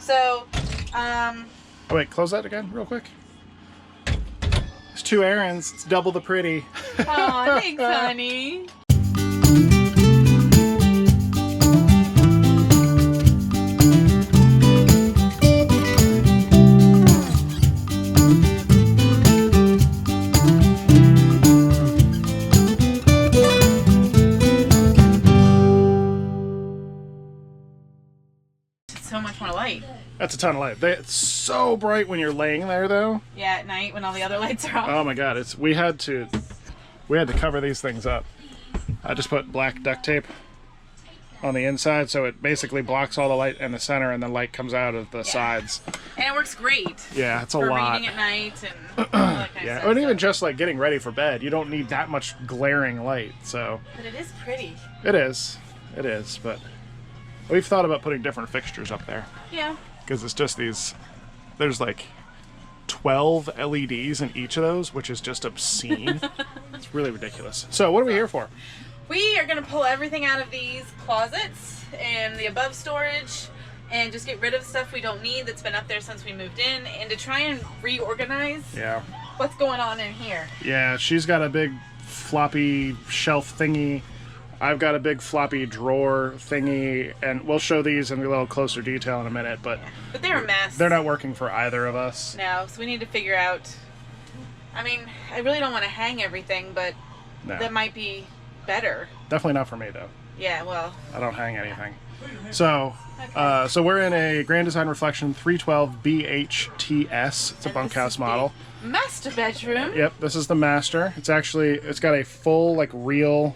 So, Oh, wait, close that again real quick. There's 2 errands. It's double the pretty. aw, thanks, honey. So much more light. That's a ton of light. It's so bright when you're laying there, though. Yeah, at night when all the other lights are off. Oh my god, we had to cover these things up. I just put black duct tape on the inside, so it basically blocks all the light in the center, and the light comes out of the sides. And it works great. Yeah, it's a for lot. reading at night and all that kind Yeah, of stuff. and even just like getting ready for bed, you don't need that much glaring light. So But it is pretty. it is, but we've thought about putting different fixtures up there Yeah. because it's just these. There's like 12 LEDs in each of those, which is just obscene. It's really ridiculous. So what are we here for? We are going to pull everything out of these closets and the above storage and just get rid of stuff we don't need that's been up there since we moved in, and to try and reorganize Yeah. what's going on in here. Yeah, she's got a big floppy shelf thingy. I've got a big floppy drawer thingy, and we'll show these in a little closer detail in a minute, but But they're a mess. they're not working for either of us. No, so we need to figure out. I mean, I really don't want to hang everything, but No. that might be better. Definitely not for me, though. Yeah, well, I don't hang anything. So, so we're in a Grand Design Reflection 312 BHTS. It's a and bunkhouse this is the model. master bedroom. Yep, this is the master. It's got a full, like, real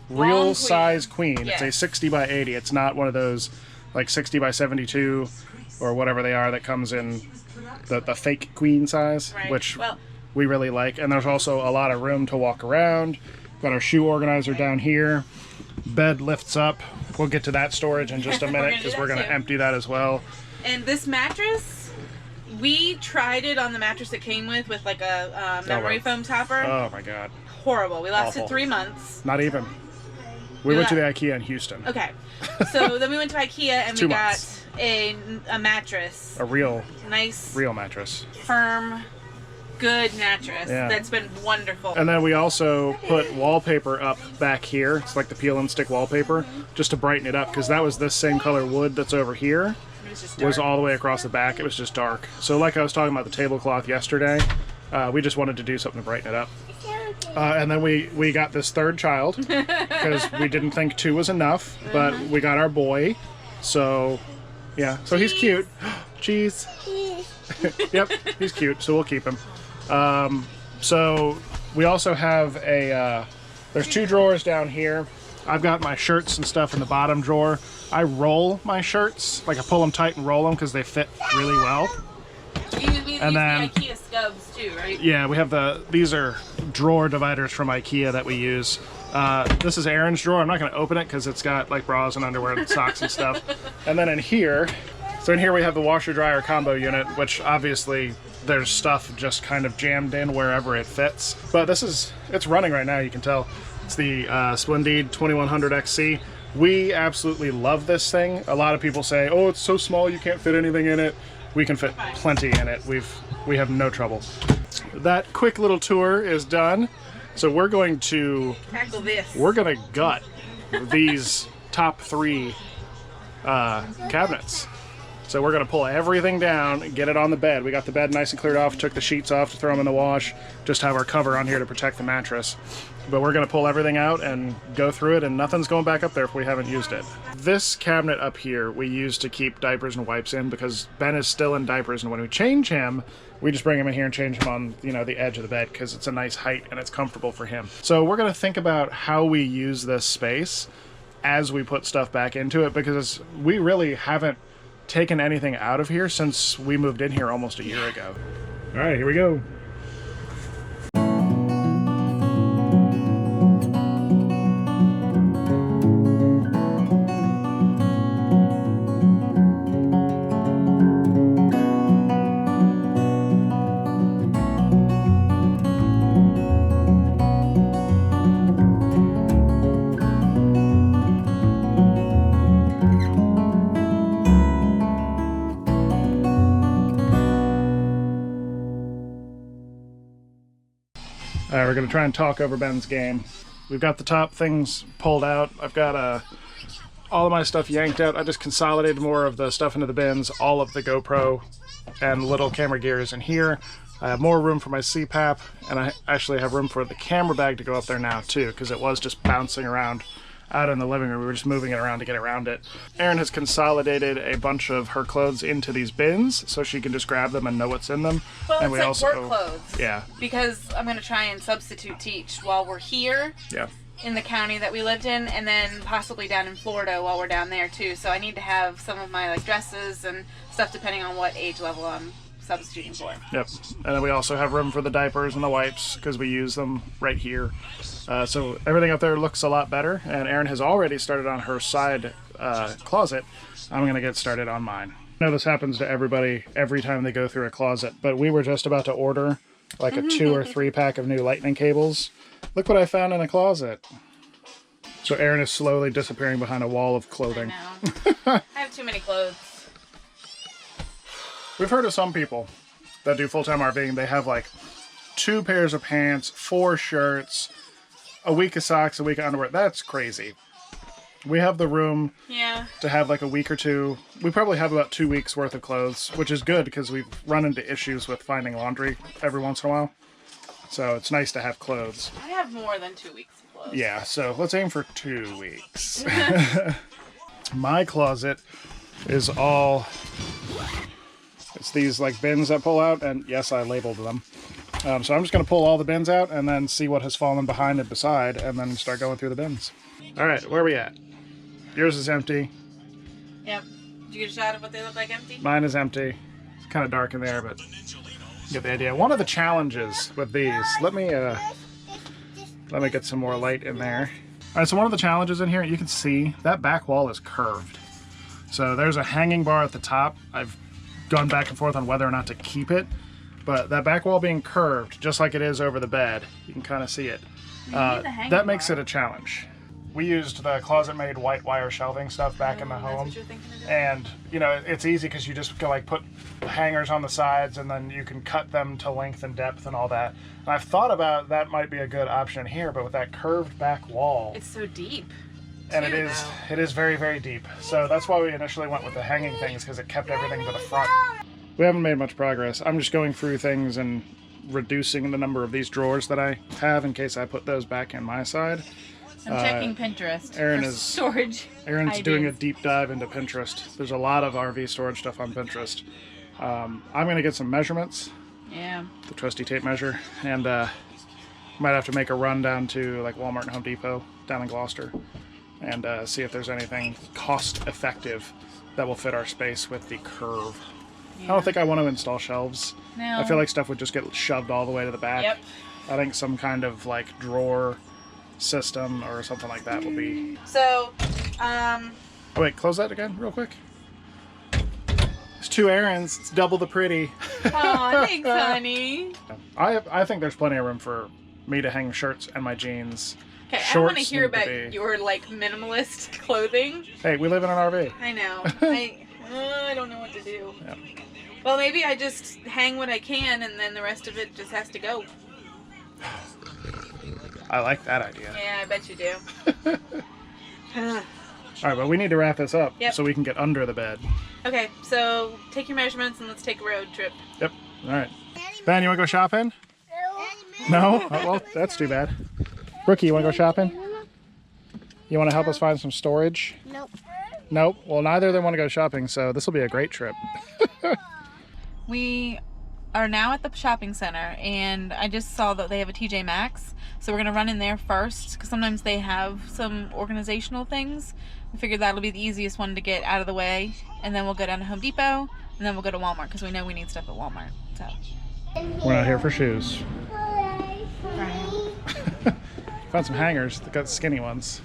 Long size queen. It's a Yes. 60 by 80. It's not one of those, like, 60 by 72 or whatever they are that comes in the fake queen size, Right. which Well, we really like. And there's also a lot of room to walk around. Got our shoe organizer down here. Bed lifts up. We'll get to that storage in just a minute gonna do because that we're going to too. empty that as well. and this mattress, we tried it on the mattress it came with like a memory wow. foam topper. Oh my god. Horrible. We lasted Awful. 3 months. Not even. We went to the IKEA in Houston. Okay. So then we went to IKEA and 2 we got months. a mattress. A real Nice, mattress. firm, good mattress. Yeah. That's been wonderful. And then we also put wallpaper up back here. It's like the peel and stick wallpaper, just to brighten it up, because that was this same color wood that's over here. It was just Was dark. all the way across the back. It was just dark. So like I was talking about the tablecloth yesterday, we just wanted to do something to brighten it up. And then we got this third child because we didn't think 2 was enough, but we got our boy. So yeah, so he's cute. Cheese. Yep, he's cute, so we'll keep him. So we also have there's 2 drawers down here. I've got my shirts and stuff in the bottom drawer. I roll my shirts, like I pull them tight and roll them because they fit really well. You use And the then- IKEA scubs too, right? Yeah, we have these are drawer dividers from IKEA that we use. This is Aaron's drawer. I'm not going to open it because it's got like bras and underwear and socks and stuff. And then in here we have the washer dryer combo unit, which obviously there's stuff just kind of jammed in wherever it fits. But it's running right now, you can tell. It's the Splendide 2100 XC. We absolutely love this thing. A lot of people say, oh, it's so small you can't fit anything in it. We can fit plenty in it. We have no trouble. That quick little tour is done. So we're going to Tackle this. gut these top 3 cabinets. So we're gonna pull everything down and get it on the bed. We got the bed nice and cleared off, took the sheets off to throw them in the wash, just have our cover on here to protect the mattress. But we're gonna pull everything out and go through it, and nothing's going back up there if we haven't used it. This cabinet up here we use to keep diapers and wipes in because Ben is still in diapers, and when we change him, we just bring him in here and change him on, the edge of the bed because it's a nice height and it's comfortable for him. So we're gonna think about how we use this space as we put stuff back into it, because we really haven't taken anything out of here since we moved in here almost a year ago. All right, here we go. All right, we're gonna try and talk over Ben's game. We've got the top things pulled out. I've got all of my stuff yanked out. I just consolidated more of the stuff into the bins, all of the GoPro and little camera gear is in here. I have more room for my CPAP, and I actually have room for the camera bag to go up there now too, because it was just bouncing around out in the living room. We were just moving it around to get around it. Erin has consolidated a bunch of her clothes into these bins so she can just grab them and know what's in them. Well, and it's we like also, work clothes. Yeah. Because I'm going to try and substitute teach while we're here. Yeah. In the county that we lived in, and then possibly down in Florida while we're down there too. So I need to have some of my like dresses and stuff depending on what age level I'm substituting for. Yep. And then we also have room for the diapers and the wipes because we use them right here. So everything up there looks a lot better, and Erin has already started on her side closet. I'm going to get started on mine. I know this happens to everybody every time they go through a closet, but we were just about to order like a 2 or 3 pack of new lightning cables. Look what I found in a closet. So Erin is slowly disappearing behind a wall of clothing. I know. I have too many clothes. We've heard of some people that do full-time RVing. They have like 2 pairs of pants, 4 shirts, a week of socks, a week of underwear. That's crazy. We have the room to have like a week or 2. We probably have about 2 weeks worth of clothes, which is good because we've run into issues with finding laundry every once in a while. So it's nice to have clothes. I have more than 2 weeks of clothes. Yeah, so let's aim for 2 weeks. My closet is all... It's these like bins that pull out, and yes, I labeled them. So I'm just going to pull all the bins out and then see what has fallen behind and beside, and then start going through the bins. All right, where are we at? Yours is empty. Yep. Did you get a shot of what they look like empty? Mine is empty. It's kind of dark in there, but you get the idea. One of the challenges with these, let me get some more light in there. All right, so one of the challenges in here, you can see that back wall is curved. So there's a hanging bar at the top. I've gone back and forth on whether or not to keep it, but that back wall being curved, just like it is over the bed, you can kind of see it. That makes it a challenge. We used the closet-made white wire shelving stuff back in the home, That's what you're thinking of doing? and you know it's easy because you just go like put hangers on the sides, and then you can cut them to length and depth and all that. And I've thought about that might be a good option here, but with that curved back wall, It's so deep. and it is very, very deep. So that's why we initially went with the hanging things, because it kept everything to the front. We haven't made much progress. I'm just going through things and reducing the number of these drawers that I have in case I put those back in my side. I'm checking Pinterest Erin for is- storage. Erin's ideas. doing a deep dive into Pinterest. There's a lot of RV storage stuff on Pinterest. I'm going to get some measurements, Yeah. the trusty tape measure, and might have to make a run down to like Walmart and Home Depot down in Gloucester and see if there's anything cost effective that will fit our space with the curve. I don't think I want to install shelves. No. I feel like stuff would just get shoved all the way to the back. Yep. I think some kind of like drawer system or something like that will be... So, Oh wait, close that again real quick. It's 2 errands, it's double the pretty. aw, thanks, honey. I think there's plenty of room for me to hang shirts and my jeans. Okay, I want to Shorts hear need to about be- your like minimalist clothing. Hey, we live in an RV. I know. I don't know what to do. Yeah. Well, maybe I just hang what I can, and then the rest of it just has to go. I like that idea. Yeah, I bet you do. Alright, but we need to wrap this up Yep. so we can get under the bed. Okay, so take your measurements and let's take a road trip. Yep. Alright. Ben, you want to go shopping? No? Oh, well, that's too bad. Brookie, you want to go shopping? You want to help us find some storage? Nope. Nope. Well, neither of them want to go shopping, so this will be a great trip. We are now at the shopping center, and I just saw that they have a TJ Maxx, so we're gonna run in there first because sometimes they have some organizational things. We figured that'll be the easiest one to get out of the way, and then we'll go down to Home Depot, and then we'll go to Walmart because we know we need stuff at Walmart. So We're not here for shoes. Found some hangers. They got skinny ones.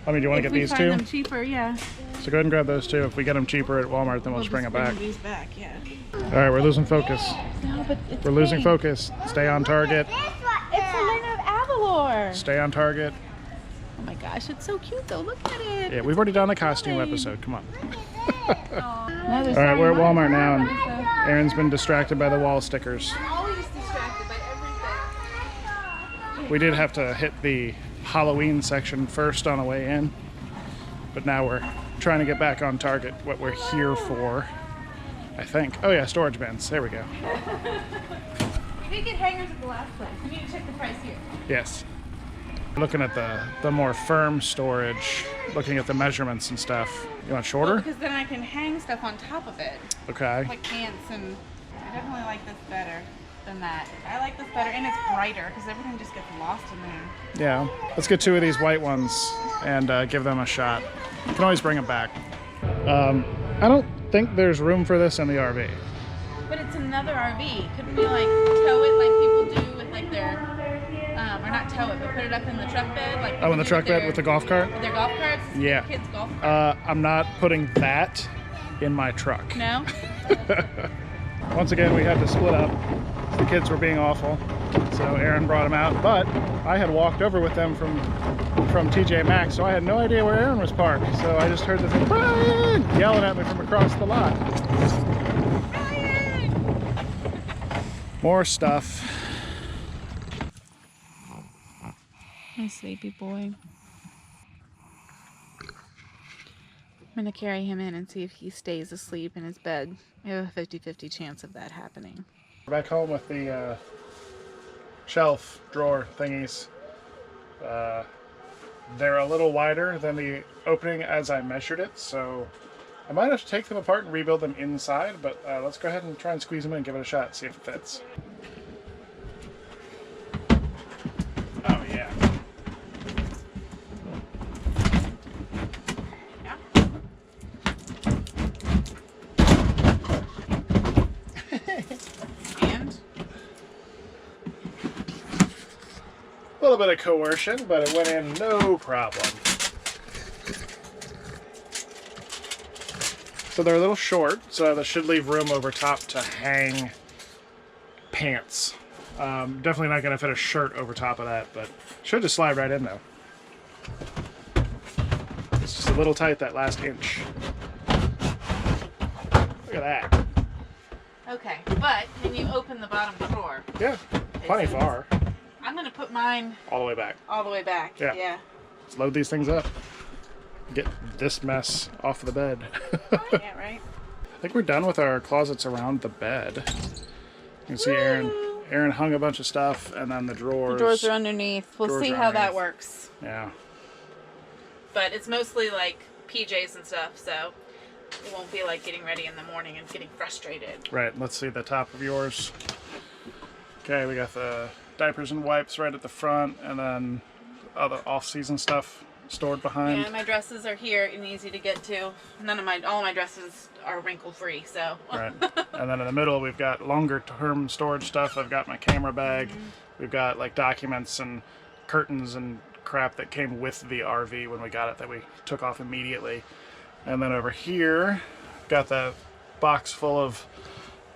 I mean, do you want to get these find two? them cheaper, yeah. So go ahead and grab those two. If we get them cheaper at Walmart, then we'll just bring them back. These back, yeah. All right, we're losing focus. No, but it's We're losing pink. focus. Stay on target. It's the Leonard Avalor. Stay on target. Oh my gosh, it's so cute though. Look at it. Yeah, we've already done the costume episode. Come on. No, All right, we're at Walmart now, and Erin's been distracted by the wall stickers. I'm always distracted by everything. We did have to hit the Halloween section first on the way in, but now we're trying to get back on target, what we're here for, I think. Oh yeah, storage bins. There we go. We did get hangers at the last place. We need to check the price here. Yes. Looking at the more firm storage, looking at the measurements and stuff. You want shorter? Well, because then I can hang stuff on top of it. Okay. Like pants, and I definitely like this better than that. I like this better, and it's brighter because everything just gets lost in there. Yeah. Let's get 2 of these white ones and give them a shot. You can always bring them back. I don't think there's room for this in the RV. But it's another RV. Couldn't we like tow it like people do with like their, or not tow it, but put it up in the truck bed? Like Oh, in the truck bed with the golf cart? With their golf carts? Yeah. Kids' golf carts? I'm not putting that in my truck. No? Once again, we had to split up. The kids were being awful, so Aaron brought them out. But I had walked over with them from TJ Maxx, so I had no idea where Aaron was parked. So I just heard the thing, Brian, yelling at me from across the lot. Brian! More stuff. My sleepy boy. I'm gonna carry him in and see if he stays asleep in his bed. We have a 50-50 chance of that happening. We're back home with the shelf drawer thingies. They're a little wider than the opening as I measured it, so I might have to take them apart and rebuild them inside, but let's go ahead and try and squeeze them in and give it a shot, see if it fits. Oh yeah. And? A little bit of coercion, but it went in no problem. So they're a little short, so that should leave room over top to hang pants. Definitely not going to fit a shirt over top of that, but should just slide right in though. It's just a little tight, that last inch. Look at that. Okay, but when you open the bottom drawer, Yeah, plenty far. I'm gonna put mine All the way back. all the way back. Yeah. Let's load these things up. Get this mess off of the bed. Yeah, right? I think we're done with our closets around the bed. You can see Aaron hung a bunch of stuff, and then the drawers. The drawers are underneath. We'll Drawers see are how that underneath. works. Yeah. But it's mostly like PJs and stuff, so it won't be like getting ready in the morning and getting frustrated. Right, let's see the top of yours. Okay, we got the diapers and wipes right at the front, and then other off-season stuff stored behind. Yeah, my dresses are here and easy to get to. All of my dresses are wrinkle-free, so. Right. And then in the middle, we've got longer-term storage stuff. I've got my camera bag. We've got like documents and curtains and crap that came with the RV when we got it that we took off immediately. And then over here, got the box full of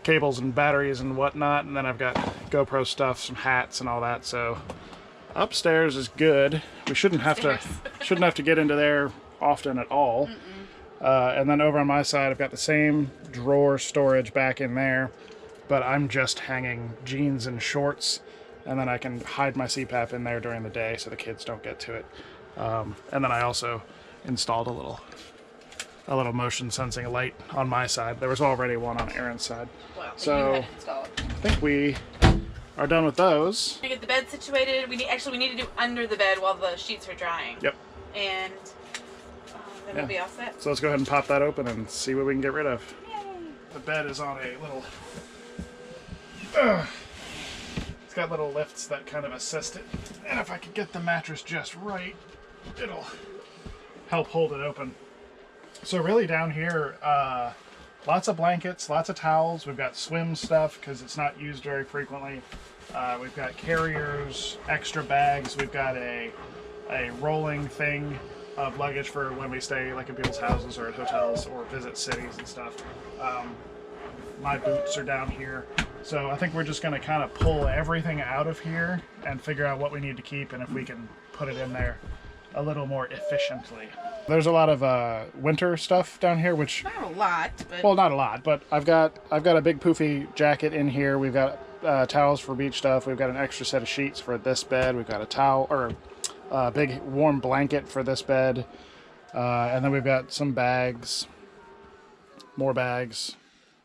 cables and batteries and whatnot. And then I've got GoPro stuff, some hats and all that. So upstairs is good. We shouldn't have to get into there often at all. And then over on my side, I've got the same drawer storage back in there, but I'm just hanging jeans and shorts, and then I can hide my CPAP in there during the day so the kids don't get to it. And then I also installed a little motion sensing light on my side. There was already one on Aaron's side. Well, So- you had to install it. I think we are done with those. To get the bed situated, we need to do under the bed while the sheets are drying. Yep. And then we'll be all set. So let's go ahead and pop that open and see what we can get rid of. Yay. The bed is on a little... It's got little lifts that kind of assist it. And if I could get the mattress just right, it'll help hold it open. So really down here, lots of blankets, lots of towels. We've got swim stuff because it's not used very frequently. We've got carriers, extra bags. We've got a rolling thing of luggage for when we stay like in people's houses or at hotels or visit cities and stuff. My boots are down here. So I think we're just going to kind of pull everything out of here and figure out what we need to keep and if we can put it in there. a little more efficiently. There's a lot of winter stuff down here, which Not a lot, but well, not a lot, but I've got a big poofy jacket in here. We've got towels for beach stuff. We've got an extra set of sheets for this bed. We've got a towel or a big warm blanket for this bed, and then we've got some bags, more bags.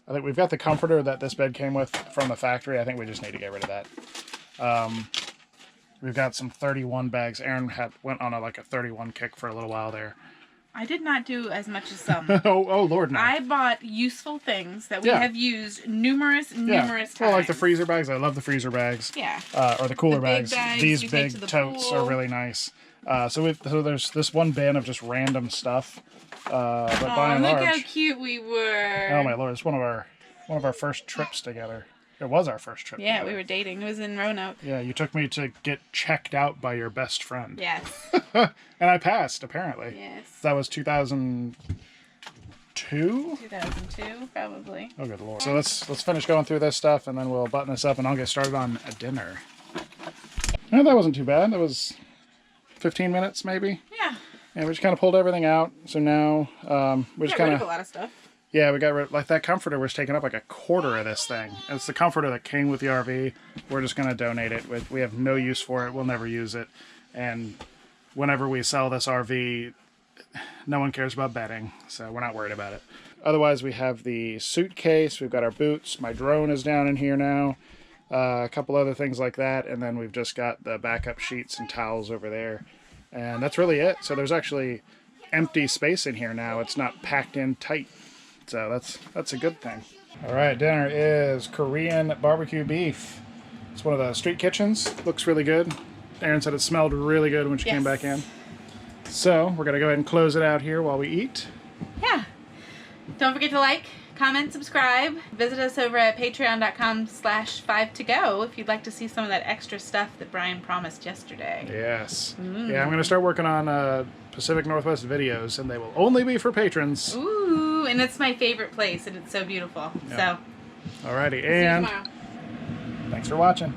I think we've got the comforter that this bed came with from the factory. I think we just need to get rid of that. We've got some 31 bags. Aaron went on like a 31 kick for a little while there. I did not do as much as some. oh Lord, no. I bought useful things that we have used numerous times. Well, like the freezer bags. I love the freezer bags. Yeah. Or the cooler The big bags. bags These you take big to the totes pool. are really nice. So there's this one bin of just random stuff. But by and look large, how cute we were. oh my Lord, it's one of our first trips together. It was our first trip. Yeah, together. we were dating. It was in Roanoke. Yeah, you took me to get checked out by your best friend. Yes. And I passed, apparently. Yes. That was 2002? 2002, probably. Oh, good Lord. So let's finish going through this stuff, and then we'll button this up, and I'll get started on a dinner. Oh, that wasn't too bad. That was 15 minutes, maybe. Yeah. And we just kind of pulled everything out. So now we just Got rid kind of a of... lot of stuff. Yeah, we got rid like that comforter was taking up like a quarter of this thing. And it's the comforter that came with the RV. We're just going to donate it. We have no use for it. We'll never use it. And whenever we sell this RV, no one cares about bedding, so we're not worried about it. Otherwise, we have the suitcase. We've got our boots. My drone is down in here now. A couple other things like that. And then we've just got the backup sheets and towels over there. And that's really it. So there's actually empty space in here now. It's not packed in tight. So that's a good thing. All right, dinner is Korean barbecue beef. It's one of the street kitchens. Looks really good. Erin said it smelled really good when she came back in. So we're gonna go ahead and close it out here while we eat. Yeah. Don't forget to like, comment, subscribe. Visit us over at patreon.com/5to-go if you'd like to see some of that extra stuff that Brian promised yesterday. Yes. Yeah, I'm gonna start working on Pacific Northwest videos, and they will only be for patrons. Ooh, and it's my favorite place, and it's so beautiful. Yeah. So, Alrighty, see you and tomorrow. thanks for watching.